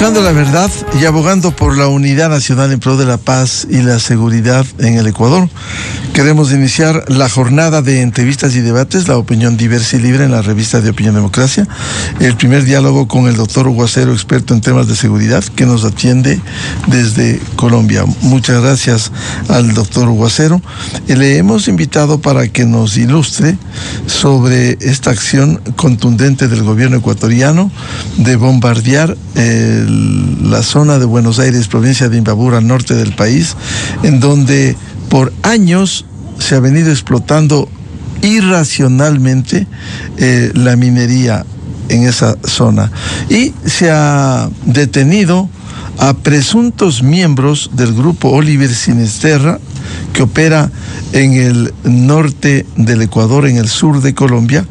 Buscando la verdad y abogando por la unidad nacional en pro de la paz y la seguridad en el Ecuador. Queremos iniciar la jornada de entrevistas y debates, la opinión diversa y libre en la revista de Opinión Democracia. El primer diálogo con el doctor Hugo Acero, experto en temas de seguridad, que nos atiende desde Colombia. Muchas gracias al doctor Hugo Acero. Le hemos invitado para que nos ilustre sobre esta acción contundente del gobierno ecuatoriano de bombardear la zona de Buenos Aires, provincia de Imbabura, al norte del país, en donde por años se ha venido explotando irracionalmente la minería en esa zona, y se ha detenido a presuntos miembros del grupo Oliver Sinisterra, que opera en el norte del Ecuador, en el sur de Colombia,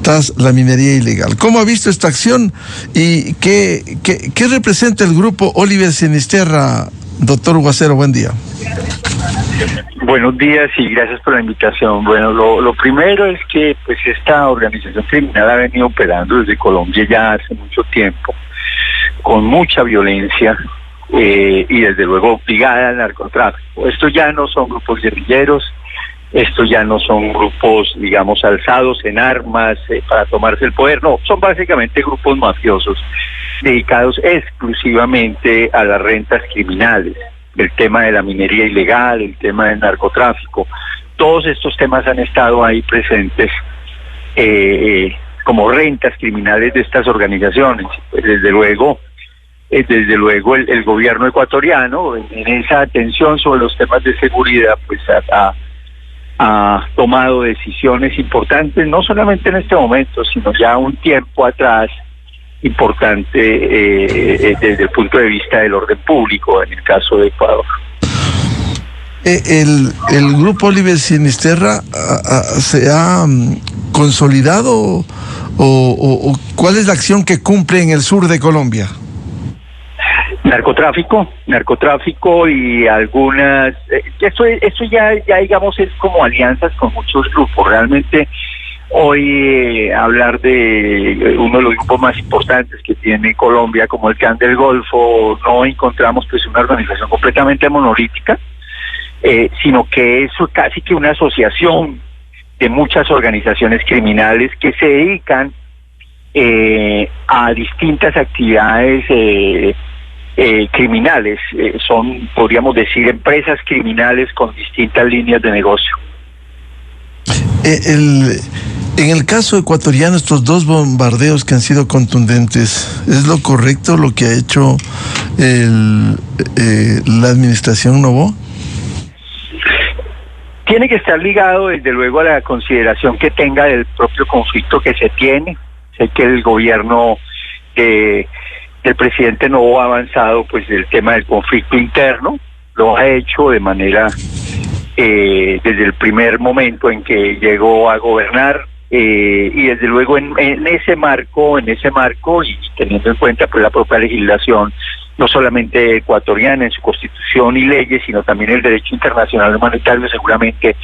tras la minería ilegal. ¿Cómo ha visto esta acción y qué representa el grupo Oliver Sinisterra, doctor Hugo Acero? Buen día. Buenos días y gracias por la invitación. Bueno, lo primero es que pues esta organización criminal ha venido operando desde Colombia ya hace mucho tiempo, con mucha violencia y desde luego ligada al narcotráfico. Estos ya no son grupos guerrilleros, estos ya no son grupos, digamos, alzados en armas para tomarse el poder, no, son básicamente grupos mafiosos dedicados exclusivamente a las rentas criminales. El tema de la minería ilegal, el tema del narcotráfico, todos estos temas han estado ahí presentes como rentas criminales de estas organizaciones. Pues desde luego el gobierno ecuatoriano, en esa atención sobre los temas de seguridad, pues ha tomado decisiones importantes, no solamente en este momento, sino ya un tiempo atrás, importante desde el punto de vista del orden público, en el caso de Ecuador. ¿El grupo Oliver Sinisterra se ha consolidado o cuál es la acción que cumple en el sur de Colombia? Narcotráfico y algunas... Eso ya digamos es como alianzas con muchos grupos. Realmente hoy hablar de uno de los grupos más importantes que tiene Colombia, como el Clan del Golfo, no encontramos pues una organización completamente monolítica, sino que es casi que una asociación de muchas organizaciones criminales que se dedican a distintas actividades criminales. Son, podríamos decir, empresas criminales con distintas líneas de negocio. En el caso ecuatoriano, estos dos bombardeos que han sido contundentes, ¿es lo correcto lo que ha hecho la administración Noboa? Tiene que estar ligado desde luego a la consideración que tenga del propio conflicto que se tiene. Sé que el gobierno del presidente Noboa ha avanzado pues el tema del conflicto interno, lo ha hecho de manera desde el primer momento en que llegó a gobernar, y desde luego en ese marco y teniendo en cuenta pues la propia legislación, no solamente ecuatoriana en su constitución y leyes, sino también el derecho internacional humanitario, seguramente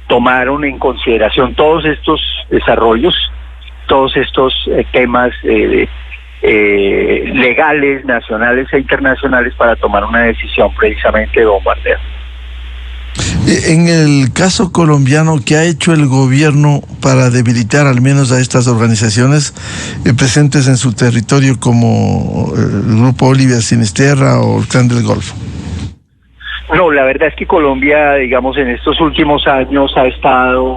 tomaron en consideración todos estos desarrollos, todos estos temas legales, nacionales e internacionales, para tomar una decisión precisamente de bombardeo. En el caso colombiano, ¿qué ha hecho el gobierno para debilitar al menos a estas organizaciones presentes en su territorio, como el grupo Oliver Sinisterra o el Clan del Golfo? No, la verdad es que Colombia, digamos, en estos últimos años ha estado,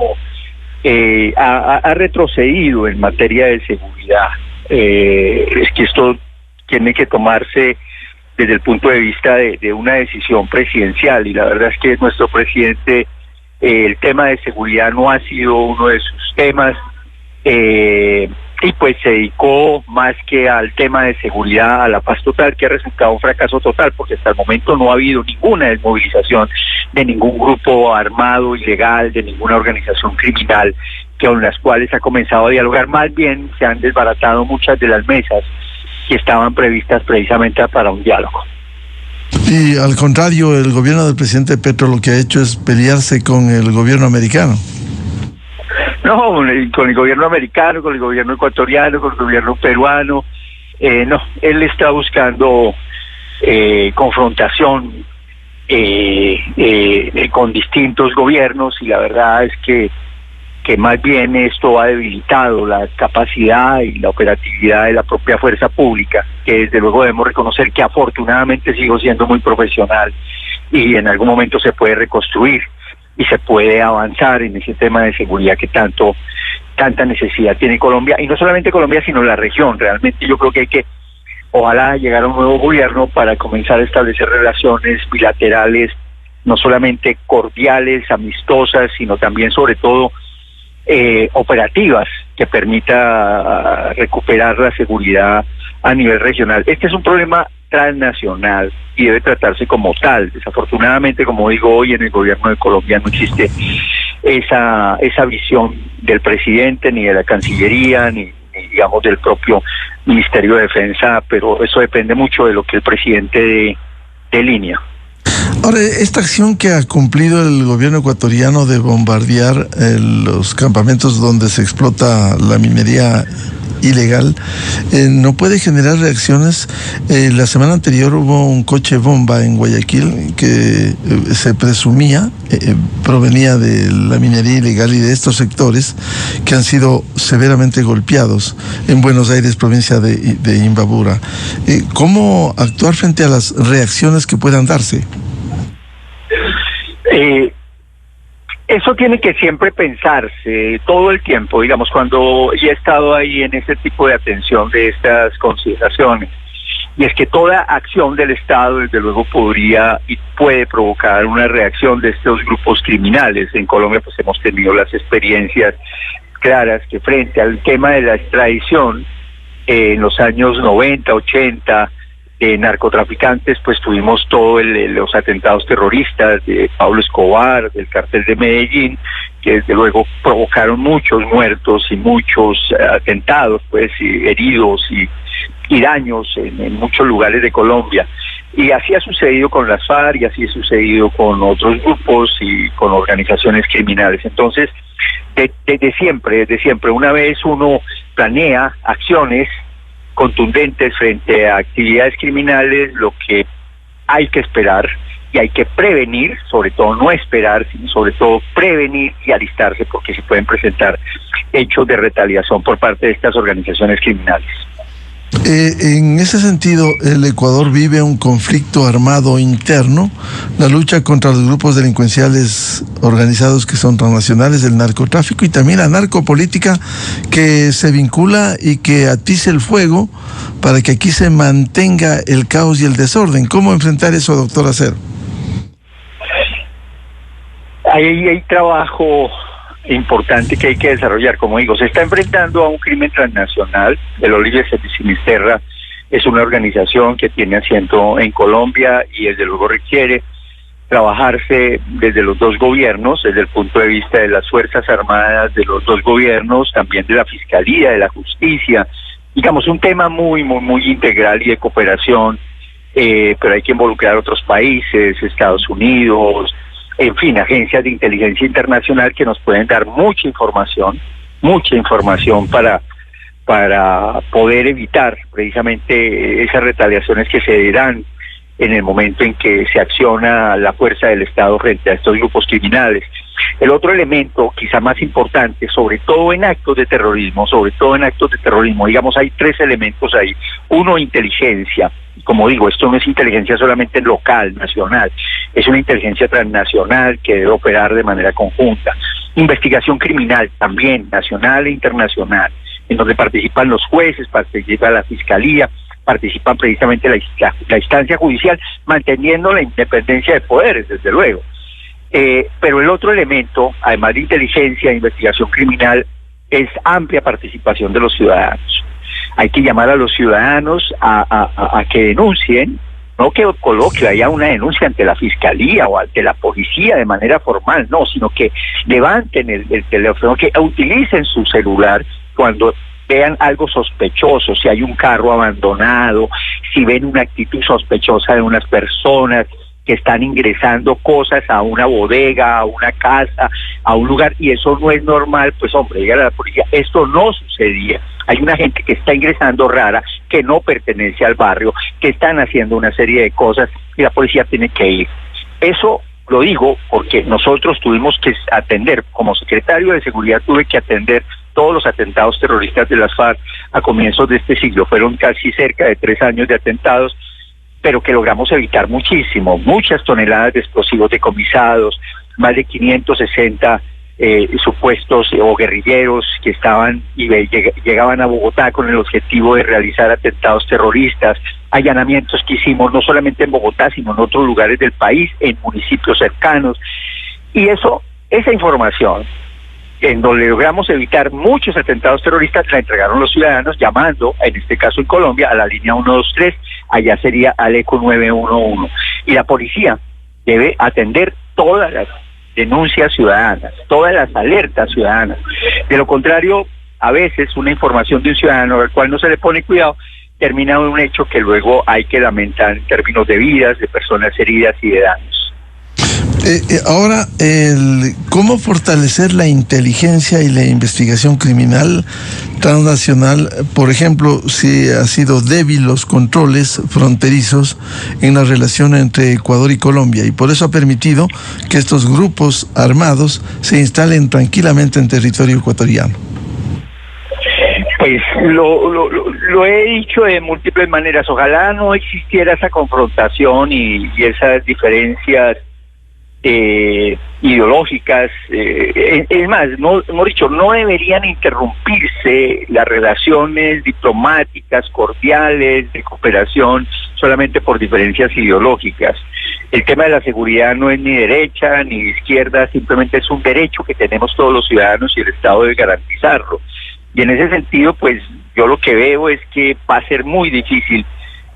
ha retrocedido en materia de seguridad. Es que esto tiene que tomarse desde el punto de vista de una decisión presidencial, y la verdad es que nuestro presidente, el tema de seguridad no ha sido uno de sus temas, y pues se dedicó más que al tema de seguridad a la paz total, que ha resultado un fracaso total, porque hasta el momento no ha habido ninguna desmovilización de ningún grupo armado ilegal, de ninguna organización criminal con las cuales ha comenzado a dialogar. Más bien se han desbaratado muchas de las mesas que estaban previstas precisamente para un diálogo. Y al contrario, el gobierno del presidente Petro lo que ha hecho es pelearse con el gobierno americano. No, con el gobierno americano, con el gobierno ecuatoriano, con el gobierno peruano, No, él está buscando confrontación con distintos gobiernos, y la verdad es que más bien esto ha debilitado la capacidad y la operatividad de la propia fuerza pública, que desde luego debemos reconocer que afortunadamente sigo siendo muy profesional y en algún momento se puede reconstruir y se puede avanzar en ese tema de seguridad que tanta necesidad tiene Colombia, y no solamente Colombia sino la región. Realmente yo creo que hay que, ojalá, llegar a un nuevo gobierno para comenzar a establecer relaciones bilaterales, no solamente cordiales, amistosas, sino también sobre todo operativas, que permita recuperar la seguridad a nivel regional. Este es un problema transnacional y debe tratarse como tal. Desafortunadamente, como digo, hoy en el gobierno de Colombia no existe esa visión del presidente, ni de la Cancillería, ni digamos del propio Ministerio de Defensa, pero eso depende mucho de lo que el presidente dé línea. Ahora, esta acción que ha cumplido el gobierno ecuatoriano de bombardear los campamentos donde se explota la minería ilegal, no puede generar reacciones. La semana anterior hubo un coche bomba en Guayaquil que se presumía provenía de la minería ilegal y de estos sectores que han sido severamente golpeados en Buenos Aires, provincia de Imbabura. ¿Cómo actuar frente a las reacciones que puedan darse? Eso tiene que siempre pensarse todo el tiempo, digamos, cuando ya he estado ahí en ese tipo de atención de estas consideraciones. Y es que toda acción del Estado, desde luego, podría y puede provocar una reacción de estos grupos criminales. En Colombia pues hemos tenido las experiencias claras que frente al tema de la extradición, en los años 90, 80, narcotraficantes, pues tuvimos los atentados terroristas de Pablo Escobar, del cartel de Medellín, que desde luego provocaron muchos muertos y muchos atentados, pues, y heridos y daños en muchos lugares de Colombia. Y así ha sucedido con las FARC, y así ha sucedido con otros grupos y con organizaciones criminales. Entonces, desde siempre, una vez uno planea acciones contundentes frente a actividades criminales, lo que hay que esperar y hay que prevenir, sobre todo no esperar, sino sobre todo prevenir y alistarse, porque se pueden presentar hechos de retaliación por parte de estas organizaciones criminales. En ese sentido, el Ecuador vive un conflicto armado interno, la lucha contra los grupos delincuenciales organizados que son transnacionales, el narcotráfico y también la narcopolítica que se vincula y que atiza el fuego para que aquí se mantenga el caos y el desorden. ¿Cómo enfrentar eso, doctor Acero? Hay trabajo importante que hay que desarrollar. Como digo, se está enfrentando a un crimen transnacional. El Olivier Sinisterra es una organización que tiene asiento en Colombia y desde luego requiere trabajarse desde los dos gobiernos, desde el punto de vista de las Fuerzas Armadas, de los dos gobiernos, también de la Fiscalía, de la Justicia. Digamos, un tema muy integral y de cooperación, pero hay que involucrar a otros países, Estados Unidos, en fin, agencias de inteligencia internacional que nos pueden dar mucha información para poder evitar precisamente esas retaliaciones que se darán en el momento en que se acciona la fuerza del Estado frente a estos grupos criminales. El otro elemento, quizá más importante, sobre todo en actos de terrorismo, digamos, hay tres elementos ahí. Uno, inteligencia. Como digo, esto no es inteligencia solamente local, nacional, es una inteligencia transnacional que debe operar de manera conjunta. Investigación criminal también, nacional e internacional, en donde participan los jueces, participa la Fiscalía, participan precisamente la instancia judicial, manteniendo la independencia de poderes, desde luego. Pero el otro elemento, además de inteligencia e investigación criminal, es amplia participación de los ciudadanos. Hay que llamar a los ciudadanos a que denuncien, no que haya una denuncia ante la Fiscalía o ante la policía de manera formal, no, sino que levanten el teléfono, que utilicen su celular cuando vean algo sospechoso, si hay un carro abandonado, si ven una actitud sospechosa de unas personas que están ingresando cosas a una bodega, a una casa, a un lugar, y eso no es normal, pues hombre, digan a la policía, esto no sucedía. Hay una gente que está ingresando rara, que no pertenece al barrio, que están haciendo una serie de cosas y la policía tiene que ir. Eso lo digo porque nosotros tuvimos que atender, como secretario de Seguridad tuve que atender todos los atentados terroristas de las FARC a comienzos de este siglo. Fueron casi cerca de 3 años de atentados, pero que logramos evitar muchísimo, muchas toneladas de explosivos decomisados, más de 560 supuestos o guerrilleros que estaban y llegaban a Bogotá con el objetivo de realizar atentados terroristas, allanamientos que hicimos no solamente en Bogotá, sino en otros lugares del país, en municipios cercanos. Y esa información, en donde logramos evitar muchos atentados terroristas, la entregaron los ciudadanos llamando, en este caso en Colombia, a la línea 123, allá sería al ECO 911. Y la policía debe atender todas las denuncias ciudadanas, todas las alertas ciudadanas. De lo contrario, a veces una información de un ciudadano al cual no se le pone cuidado termina en un hecho que luego hay que lamentar en términos de vidas, de personas heridas y de daños. Ahora, ¿cómo fortalecer la inteligencia y la investigación criminal transnacional? Por ejemplo, si ha sido débil los controles fronterizos en la relación entre Ecuador y Colombia, y por eso ha permitido que estos grupos armados se instalen tranquilamente en territorio ecuatoriano. Pues lo he dicho de múltiples maneras. Ojalá no existiera esa confrontación y esas diferencias ideológicas. Es más, no deberían interrumpirse las relaciones diplomáticas, cordiales, de cooperación, solamente por diferencias ideológicas. El tema de la seguridad no es ni derecha ni izquierda, simplemente es un derecho que tenemos todos los ciudadanos y el Estado debe garantizarlo. Y en ese sentido, pues yo lo que veo es que va a ser muy difícil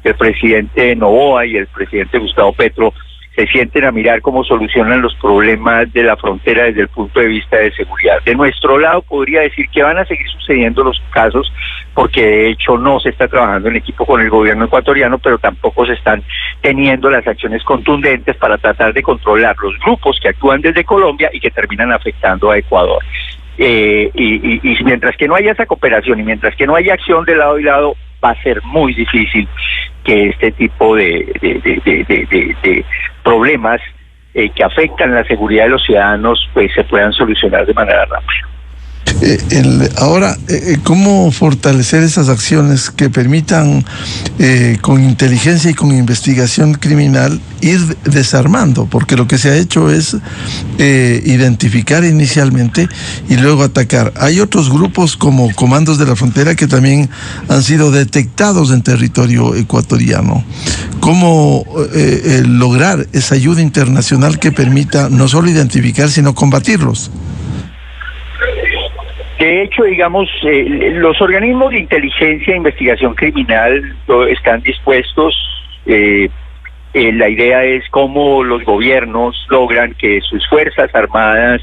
que el presidente Noboa y el presidente Gustavo Petro se sienten a mirar cómo solucionan los problemas de la frontera desde el punto de vista de seguridad. De nuestro lado podría decir que van a seguir sucediendo los casos porque de hecho no se está trabajando en equipo con el gobierno ecuatoriano, pero tampoco se están teniendo las acciones contundentes para tratar de controlar los grupos que actúan desde Colombia y que terminan afectando a Ecuador. Y mientras que no haya esa cooperación y mientras que no haya acción de lado y lado, va a ser muy difícil que este tipo de problemas que afectan la seguridad de los ciudadanos pues se puedan solucionar de manera rápida. Ahora, ¿cómo fortalecer esas acciones que permitan con inteligencia y con investigación criminal ir desarmando? Porque lo que se ha hecho es identificar inicialmente y luego atacar. Hay otros grupos como Comandos de la Frontera que también han sido detectados en territorio ecuatoriano. ¿Cómo lograr esa ayuda internacional que permita no solo identificar, sino combatirlos? De hecho, digamos, los organismos de inteligencia e investigación criminal están dispuestos. La idea es cómo los gobiernos logran que sus fuerzas armadas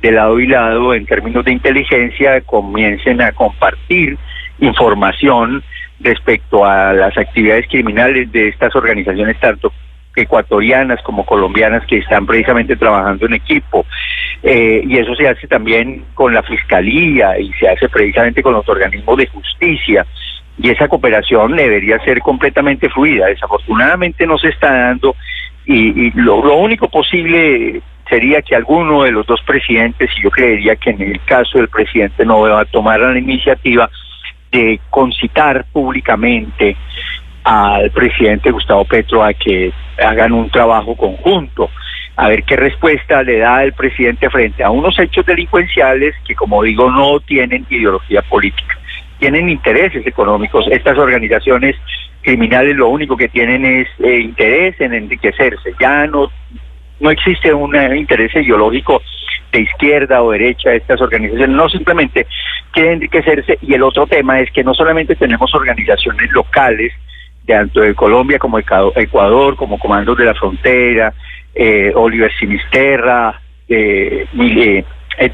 de lado y lado en términos de inteligencia comiencen a compartir información respecto a las actividades criminales de estas organizaciones, tanto ecuatorianas como colombianas, que están precisamente trabajando en equipo. Y eso se hace también con la Fiscalía y se hace precisamente con los organismos de justicia. Y esa cooperación debería ser completamente fluida. Desafortunadamente no se está dando y lo único posible sería que alguno de los dos presidentes, y yo creería que en el caso del presidente Noboa, tomara la iniciativa de concitar públicamente al presidente Gustavo Petro a que hagan un trabajo conjunto, a ver qué respuesta le da el presidente frente a unos hechos delincuenciales que, como digo, no tienen ideología política, tienen intereses económicos. Estas organizaciones criminales lo único que tienen es interés en enriquecerse. Ya no existe un interés ideológico de izquierda o derecha. Estas organizaciones no simplemente quieren enriquecerse. Y el otro tema es que no solamente tenemos organizaciones locales, tanto de Colombia como Ecuador, como Comandos de la Frontera, Oliver Sinisterra,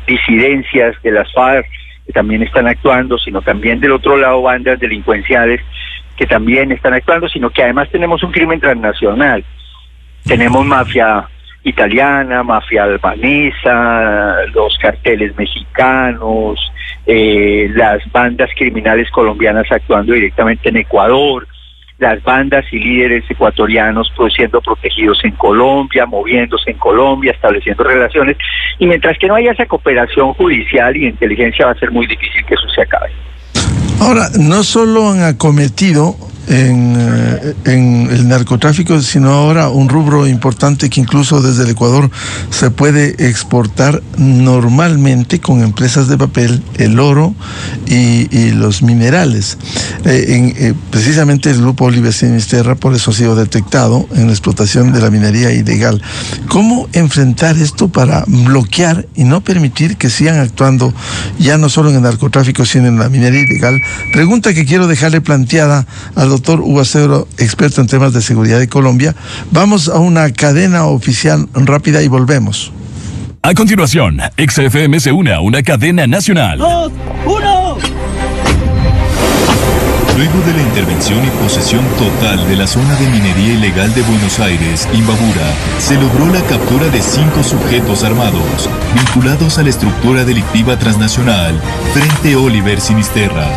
disidencias de las FARC que también están actuando, sino también del otro lado bandas delincuenciales que también están actuando, sino que además tenemos un crimen transnacional. Tenemos mafia italiana, mafia albanesa, los carteles mexicanos, las bandas criminales colombianas actuando directamente en Ecuador, las bandas y líderes ecuatorianos pues siendo protegidos en Colombia, moviéndose en Colombia, estableciendo relaciones, y mientras que no haya esa cooperación judicial y de inteligencia va a ser muy difícil que eso se acabe. Ahora, no solo han acometido en el narcotráfico, sino ahora un rubro importante que incluso desde el Ecuador se puede exportar normalmente con empresas de papel, el oro y los minerales. Precisamente el grupo Oliver Sinisterra por eso ha sido detectado en la explotación de la minería ilegal. ¿Cómo enfrentar esto para bloquear y no permitir que sigan actuando ya no solo en el narcotráfico, sino en la minería ilegal? Pregunta que quiero dejarle planteada al doctor Hugo Acero, experto en temas de seguridad de Colombia. Vamos a una cadena oficial rápida y volvemos. A continuación, XFM se une a una cadena nacional. 2, 1. Luego de la intervención y posesión total de la zona de minería ilegal de Buenos Aires, Imbabura, se logró la captura de 5 sujetos armados, vinculados a la estructura delictiva transnacional, Frente Oliver Sinisterra.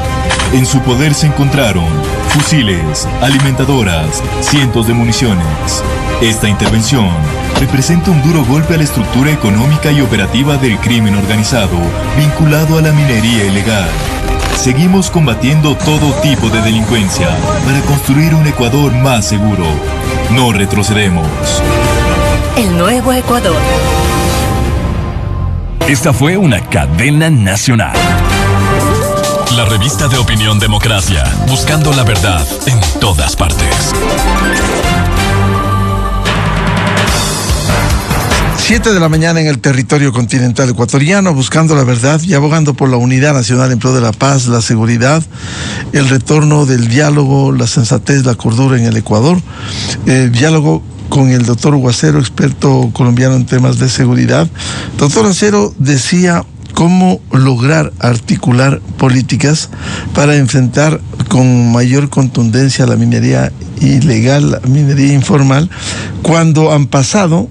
En su poder se encontraron fusiles, alimentadoras, cientos de municiones. Esta intervención representa un duro golpe a la estructura económica y operativa del crimen organizado, vinculado a la minería ilegal. Seguimos combatiendo todo tipo de delincuencia para construir un Ecuador más seguro. No retrocedemos. El nuevo Ecuador. Esta fue una cadena nacional. La revista de opinión Democracia, buscando la verdad en todas partes. 7 de la mañana en el territorio continental ecuatoriano, buscando la verdad y abogando por la unidad nacional en pro de la paz, la seguridad, el retorno del diálogo, la sensatez, la cordura en el Ecuador. Diálogo con el doctor Hugo Acero, experto colombiano en temas de seguridad. Doctor Acero decía cómo lograr articular políticas para enfrentar con mayor contundencia la minería ilegal, la minería informal, cuando han pasado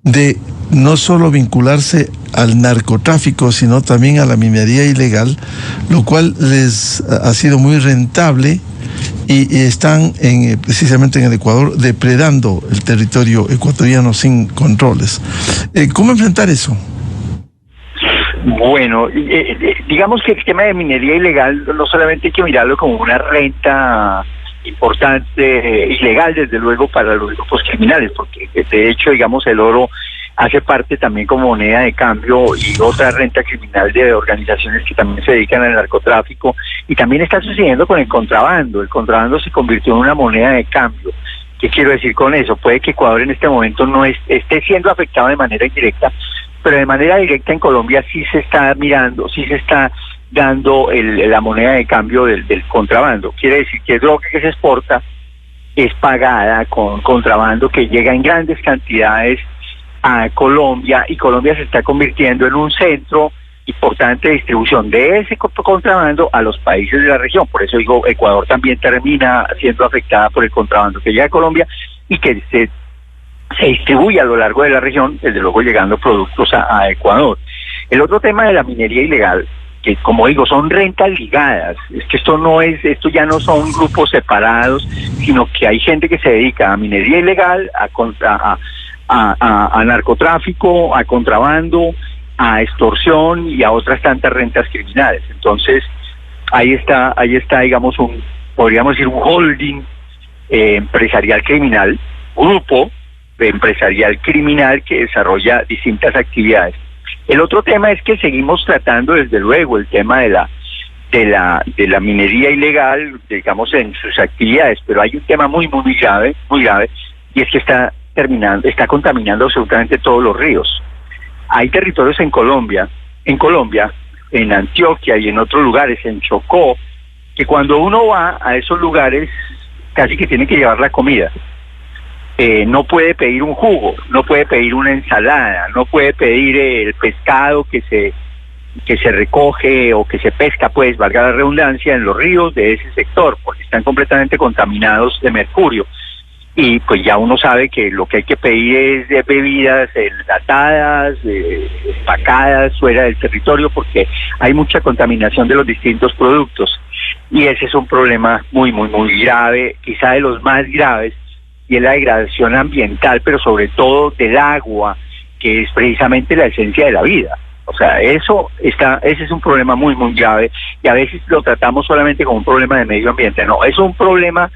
de no solo vincularse al narcotráfico, sino también a la minería ilegal, lo cual les ha sido muy rentable y están precisamente en el Ecuador depredando el territorio ecuatoriano sin controles. ¿Cómo enfrentar eso? Bueno, digamos que el tema de minería ilegal no solamente hay que mirarlo como una renta importante, ilegal desde luego para los grupos criminales, porque de hecho digamos el oro hace parte también como moneda de cambio y otra renta criminal de organizaciones que también se dedican al narcotráfico, y también está sucediendo con el contrabando. El contrabando se convirtió en una moneda de cambio. ¿Qué quiero decir con eso? Puede que Ecuador en este momento no esté siendo afectado de manera indirecta, pero de manera directa en Colombia sí se está mirando, sí se está dando la moneda de cambio del contrabando. Quiere decir que droga que se exporta es pagada con contrabando que llega en grandes cantidades a Colombia, y Colombia se está convirtiendo en un centro importante de distribución de ese contrabando a los países de la región. Por eso digo, Ecuador también termina siendo afectada por el contrabando que llega a Colombia y que se distribuye a lo largo de la región, desde luego llegando productos a Ecuador. El otro tema de la minería ilegal, que como digo, son rentas ligadas, es que esto ya no son grupos separados, sino que hay gente que se dedica a minería ilegal, a narcotráfico, a contrabando, a extorsión y a otras tantas rentas criminales. Entonces, ahí está, digamos, podríamos decir un holding empresarial criminal, grupo empresarial criminal que desarrolla distintas actividades. El otro tema es que seguimos tratando, desde luego, el tema de la minería ilegal, digamos, en sus actividades, pero hay un tema muy grave, y es que está contaminando absolutamente todos los ríos. Hay territorios en Colombia, en Antioquia y en otros lugares, en Chocó, que cuando uno va a esos lugares casi que tiene que llevar la comida. No puede pedir un jugo, no puede pedir una ensalada, no puede pedir el pescado que se recoge o que se pesca, pues, valga la redundancia, en los ríos de ese sector, porque están completamente contaminados de mercurio. y pues ya uno sabe que lo que hay que pedir es de bebidas enlatadas, empacadas fuera del territorio, porque hay mucha contaminación de los distintos productos, y ese es un problema muy grave, quizá de los más graves, y es la degradación ambiental, pero sobre todo del agua, que es precisamente la esencia de la vida. O sea, ese es un problema muy grave, y a veces lo tratamos solamente como un problema de medio ambiente. No, es un problema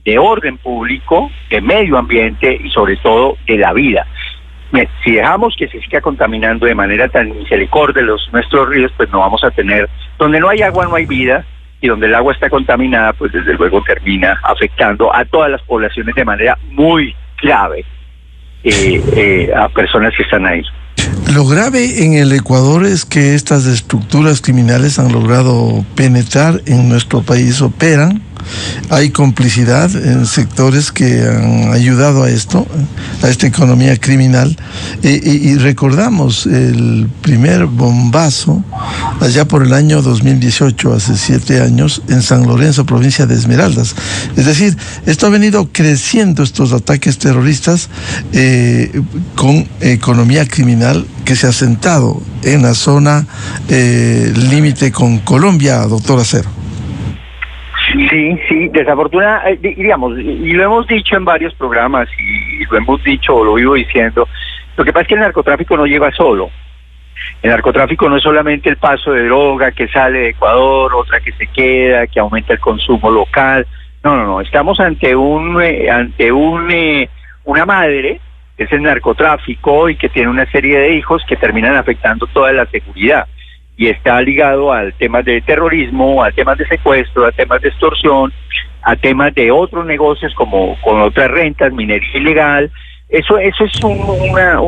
de orden público, de medio ambiente y sobre todo de la vida. Si dejamos que se siga contaminando de manera tan misericordia nuestros ríos, pues no vamos a tener, donde no hay agua no hay vida, y donde el agua está contaminada, pues desde luego termina afectando a todas las poblaciones de manera muy grave, a personas que están ahí. Lo grave en el Ecuador es que estas estructuras criminales han logrado penetrar en nuestro país, operan. Hay complicidad en sectores que han ayudado a esto, a esta economía criminal, y recordamos el primer bombazo allá por el año 2018, hace 7 años, en San Lorenzo, provincia de Esmeraldas. Es decir, esto ha venido creciendo, estos ataques terroristas, con economía criminal que se ha sentado en la zona límite con Colombia, doctor Acero. Sí, desafortunadamente, digamos, y lo hemos dicho en varios programas, y lo hemos dicho o lo vivo diciendo, lo que pasa es que el narcotráfico no lleva solo. El narcotráfico no es solamente el paso de droga que sale de Ecuador, otra que se queda, que aumenta el consumo local. No, estamos ante una madre, que es el narcotráfico, y que tiene una serie de hijos que terminan afectando toda la seguridad. Y está ligado al tema de terrorismo, a temas de secuestro, a temas de extorsión, a temas de otros negocios como con otras rentas, minería ilegal. Eso es una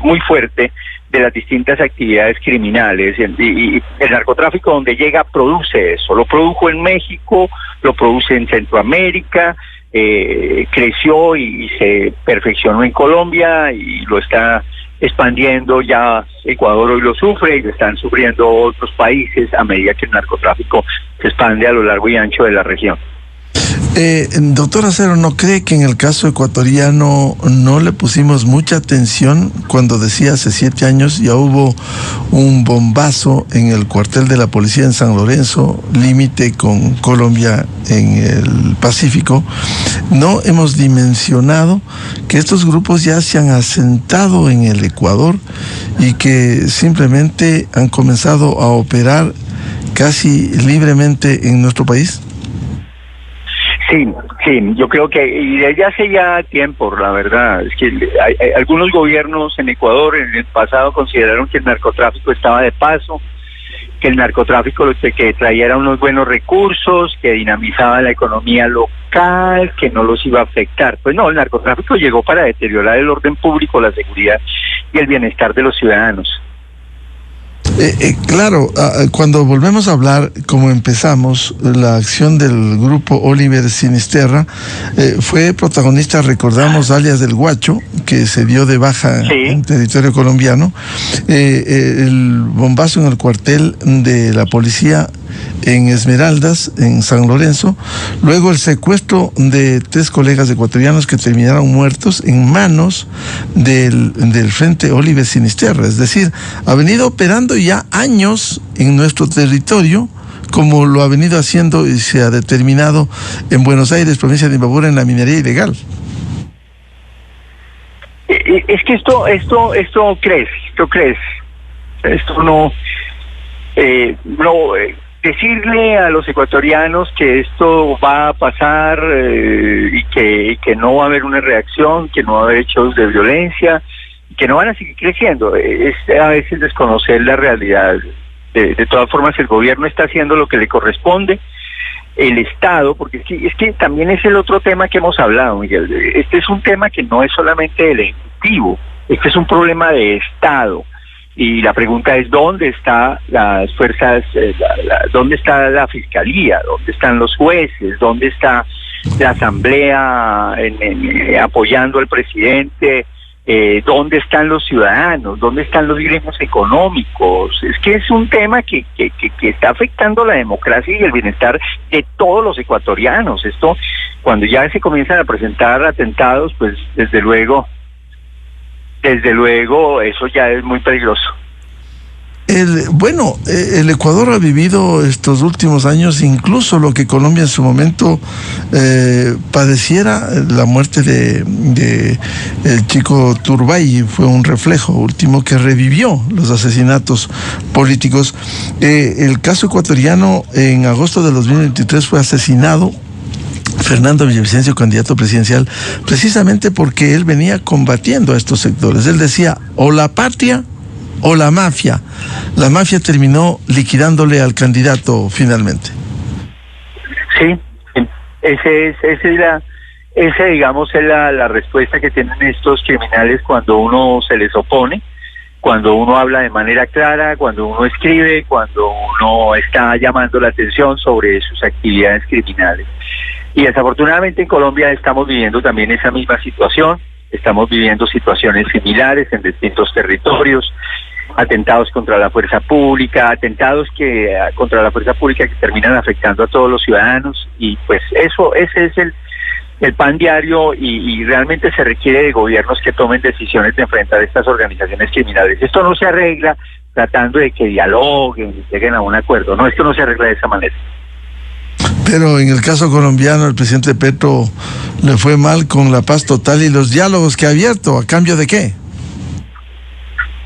muy fuerte de las distintas actividades criminales, y el narcotráfico donde llega produce eso. Lo produjo en México, lo produce en Centroamérica, creció y se perfeccionó en Colombia, y lo está expandiendo. Ya Ecuador hoy lo sufre, y lo están sufriendo otros países a medida que el narcotráfico se expande a lo largo y ancho de la región. Doctor Acero, ¿no cree que en el caso ecuatoriano no le pusimos mucha atención cuando decía hace 7 años ya hubo un bombazo en el cuartel de la policía en San Lorenzo, límite con Colombia en el Pacífico? No hemos dimensionado que estos grupos ya se han asentado en el Ecuador y que simplemente han comenzado a operar casi libremente en nuestro país. Sí, yo creo que, y desde hace ya tiempo, la verdad, es que hay algunos gobiernos en Ecuador en el pasado consideraron que el narcotráfico estaba de paso, que el narcotráfico que traía unos buenos recursos, que dinamizaba la economía local, que no los iba a afectar. Pues no, el narcotráfico llegó para deteriorar el orden público, la seguridad y el bienestar de los ciudadanos. Claro, cuando volvemos a hablar, como empezamos, la acción del grupo Oliver Sinisterra fue protagonista, recordamos, alias del Guacho, que se dio de baja en territorio colombiano, el bombazo en el cuartel de la policía en Esmeraldas, en San Lorenzo, luego el secuestro de 3 colegas ecuatorianos que terminaron muertos en manos del Frente Oliver Sinisterra. Es decir, ha venido operando ya años en nuestro territorio, como lo ha venido haciendo y se ha determinado en Buenos Aires, provincia de Imbabura, en la minería ilegal. Es que esto crece. Esto no... decirle a los ecuatorianos que esto va a pasar y que no va a haber una reacción, que no va a haber hechos de violencia, que no van a seguir creciendo, es a veces desconocer la realidad. De todas formas, el gobierno está haciendo lo que le corresponde, el Estado, porque es que también es el otro tema que hemos hablado, Miguel. Este es un tema que no es solamente del Ejecutivo, este es un problema de Estado. Y la pregunta es, ¿dónde están las fuerzas, dónde está la Fiscalía, dónde están los jueces, dónde está la Asamblea apoyando al presidente ¿Dónde están los ciudadanos? ¿Dónde están los gremios económicos? Es que es un tema que está afectando la democracia y el bienestar de todos los ecuatorianos. Esto, cuando ya se comienzan a presentar atentados, pues desde luego, eso ya es muy peligroso. El Ecuador ha vivido estos últimos años incluso lo que Colombia en su momento padeciera. La muerte de el chico Turbay fue un reflejo último que revivió los asesinatos políticos. El caso ecuatoriano, en agosto de 2023 fue asesinado Fernando Villavicencio, candidato presidencial, precisamente porque él venía combatiendo a estos sectores. Él decía, o la patria o la mafia. La mafia terminó liquidándole al candidato finalmente. Sí, esa digamos es la respuesta que tienen estos criminales cuando uno se les opone, cuando uno habla de manera clara, cuando uno escribe, cuando uno está llamando la atención sobre sus actividades criminales. Y desafortunadamente en Colombia estamos viviendo también esa misma situación, estamos viviendo situaciones similares en distintos territorios, atentados contra la fuerza pública, contra la fuerza pública que terminan afectando a todos los ciudadanos, y pues ese es el pan diario, y realmente se requiere de gobiernos que tomen decisiones de enfrentar estas organizaciones criminales. Esto no se arregla tratando de que dialoguen, lleguen a un acuerdo, no, esto no se arregla de esa manera. Pero en el caso colombiano, el presidente Petro le fue mal con la paz total y los diálogos que ha abierto. ¿A cambio de qué?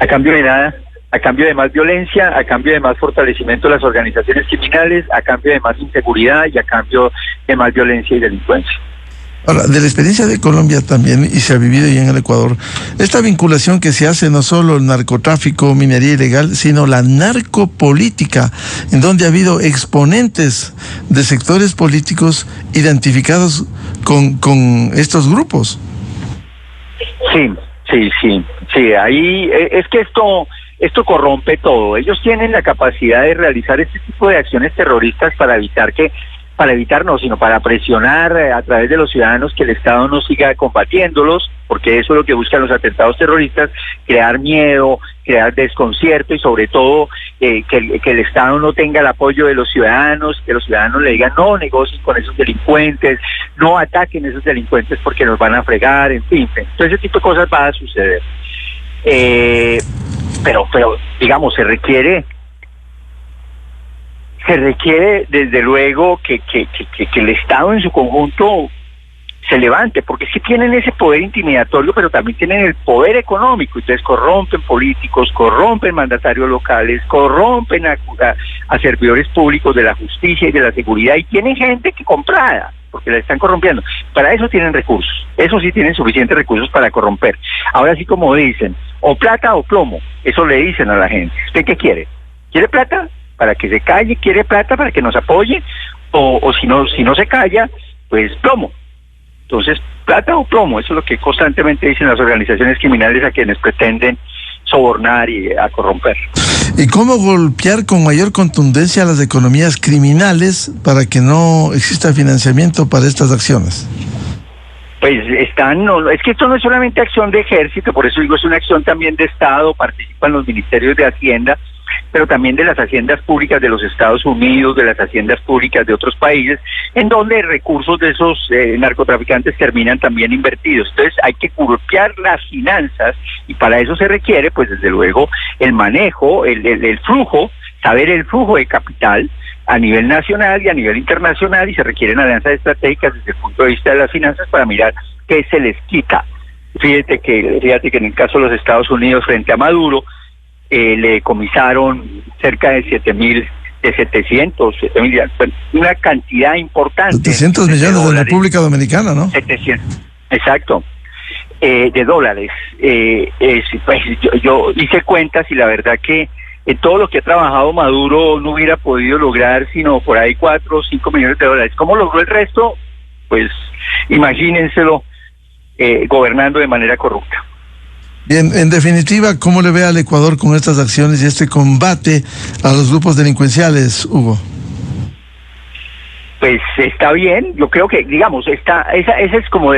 A cambio de nada, a cambio de más violencia, a cambio de más fortalecimiento de las organizaciones criminales, a cambio de más inseguridad y a cambio de más violencia y delincuencia. Ahora, de la experiencia de Colombia también, y se ha vivido ya en el Ecuador, esta vinculación que se hace no solo el narcotráfico, minería ilegal, sino la narcopolítica, en donde ha habido exponentes de sectores políticos identificados con estos grupos. Sí, ahí es que esto corrompe todo. Ellos tienen la capacidad de realizar este tipo de acciones terroristas para presionar a través de los ciudadanos que el Estado no siga combatiéndolos, porque eso es lo que buscan los atentados terroristas, crear miedo, crear desconcierto y sobre todo que el Estado no tenga el apoyo de los ciudadanos, que los ciudadanos le digan no negocien con esos delincuentes, no ataquen a esos delincuentes porque nos van a fregar, en fin, todo ese tipo de cosas va a suceder. Pero digamos, se requiere desde luego que el Estado en su conjunto se levante, porque sí tienen ese poder intimidatorio, pero también tienen el poder económico. Entonces corrompen políticos, corrompen mandatarios locales, corrompen a servidores públicos de la justicia y de la seguridad, y tienen gente que comprada, porque la están corrompiendo. Para eso tienen recursos, eso sí tienen suficientes recursos para corromper. Ahora sí, como dicen, o plata o plomo, eso le dicen a la gente. ¿Usted qué quiere? ¿Quiere plata? Para que se calle, quiere plata para que nos apoye, o si no se calla, pues plomo. Entonces, plata o plomo, eso es lo que constantemente dicen las organizaciones criminales a quienes pretenden sobornar y a corromper. ¿Y cómo golpear con mayor contundencia a las economías criminales para que no exista financiamiento para estas acciones? Pues es que esto no es solamente acción de ejército, por eso digo, es una acción también de Estado, participan los ministerios de Hacienda, pero también de las haciendas públicas de los Estados Unidos, de las haciendas públicas de otros países, en donde recursos de esos narcotraficantes terminan también invertidos. Entonces hay que golpear las finanzas, y para eso se requiere, pues desde luego, el manejo, el flujo, saber el flujo de capital a nivel nacional y a nivel internacional, y se requieren alianzas estratégicas desde el punto de vista de las finanzas para mirar qué se les quita. Fíjate que en el caso de los Estados Unidos frente a Maduro, le decomisaron cerca de 7.000, una cantidad importante. 700 millones de la República Dominicana, ¿no? 700, exacto, de dólares. Pues yo hice cuentas y la verdad que en todo lo que ha trabajado Maduro no hubiera podido lograr sino por ahí 4 o 5 millones de dólares. ¿Cómo logró el resto? Pues imagínenselo, gobernando de manera corrupta. Bien, en definitiva, ¿cómo le ve al Ecuador con estas acciones y este combate a los grupos delincuenciales, Hugo? Pues está bien, yo creo que, digamos, esa es como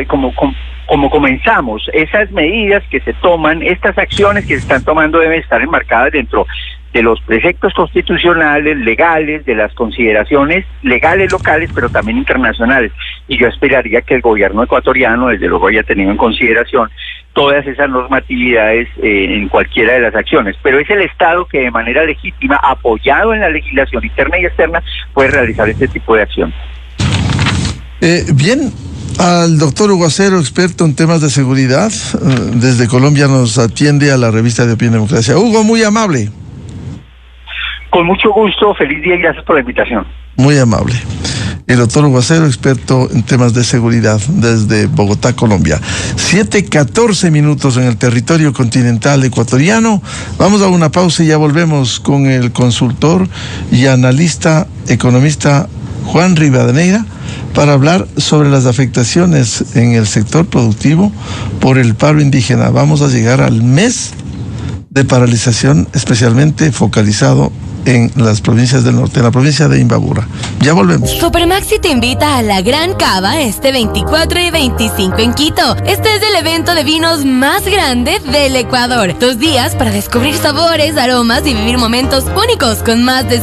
como comenzamos, esas medidas que se toman, estas acciones que se están tomando deben estar enmarcadas dentro de los preceptos constitucionales, legales, de las consideraciones legales locales, pero también internacionales. Y yo esperaría que el gobierno ecuatoriano, desde luego, haya tenido en consideración todas esas normatividades en cualquiera de las acciones. Pero es el Estado que de manera legítima, apoyado en la legislación interna y externa, puede realizar este tipo de acción. Bien, al doctor Hugo Acero, experto en temas de seguridad, desde Colombia nos atiende a la revista de Opinión Democracia. Hugo, muy amable. Con mucho gusto, feliz día y gracias por la invitación. Muy amable. El doctor Hugo Acero, experto en temas de seguridad desde Bogotá, Colombia. 7:14 en el territorio continental ecuatoriano. Vamos a una pausa y ya volvemos con el consultor y analista economista Juan Rivadeneira para hablar sobre las afectaciones en el sector productivo por el paro indígena. Vamos a llegar al mes de paralización, especialmente focalizado en las provincias del norte, en la provincia de Imbabura. Ya volvemos. Supermaxi te invita a la Gran Cava este 24 y 25 en Quito. Este es el evento de vinos más grande del Ecuador. 2 días para descubrir sabores, aromas y vivir momentos únicos con más de